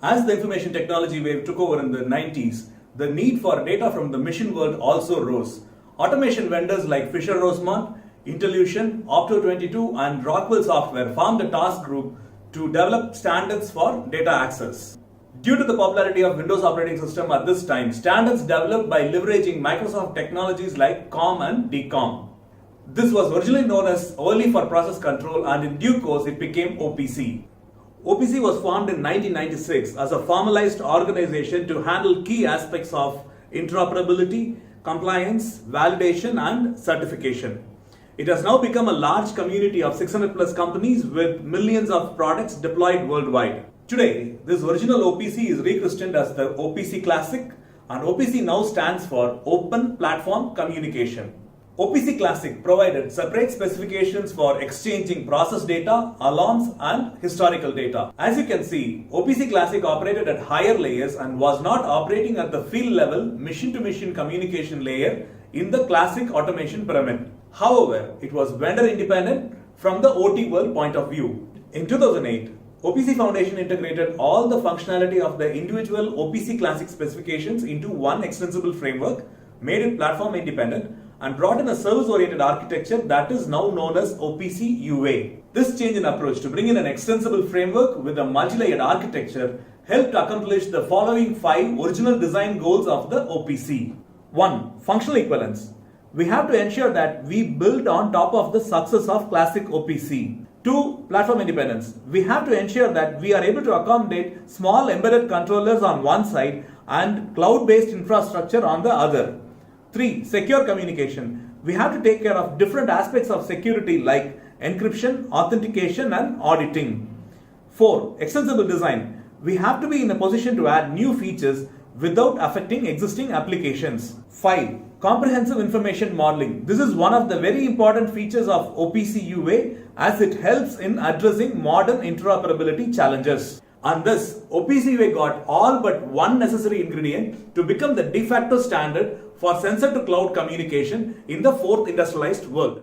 As the information technology wave took over in the 90s, the need for data from the machine world also rose. Automation vendors like Fisher Rosemont, Intellution, Opto22 and Rockwell Software formed a task group to develop standards for data access. Due to the popularity of Windows operating system at this time, standards developed by leveraging Microsoft technologies like COM and DCOM. This was originally known as Only for Process Control, and in due course it became OPC. OPC was formed in 1996 as a formalized organization to handle key aspects of interoperability, compliance, validation and certification. It has now become a large community of 600 plus companies with millions of products deployed worldwide. Today, this original OPC is rechristened as the OPC Classic, and OPC now stands for Open Platform Communication. OPC Classic provided separate specifications for exchanging process data, alarms and historical data. As you can see, OPC Classic operated at higher layers and was not operating at the field level machine-to-machine communication layer in the classic automation pyramid. However, it was vendor independent from the OT world point of view. In 2008, OPC Foundation integrated all the functionality of the individual OPC Classic specifications into one extensible framework, made it platform independent, and brought in a service-oriented architecture that is now known as OPC UA. This change in approach to bring in an extensible framework with a multi-layered architecture helped accomplish the following 5 original design goals of the OPC. 1. Functional equivalence. We have to ensure that we build on top of the success of classic OPC. 2. Platform independence. We have to ensure that we are able to accommodate small embedded controllers on one side and cloud-based infrastructure on the other. 3. Secure communication. We have to take care of different aspects of security like encryption, authentication and auditing. 4. Extensible design. We have to be in a position to add new features without affecting existing applications. 5. Comprehensive information modeling. This is one of the very important features of OPC UA as it helps in addressing modern interoperability challenges. And thus, OPC UA got all but one necessary ingredient to become the de facto standard for sensor to cloud communication in the 4th industrialized world.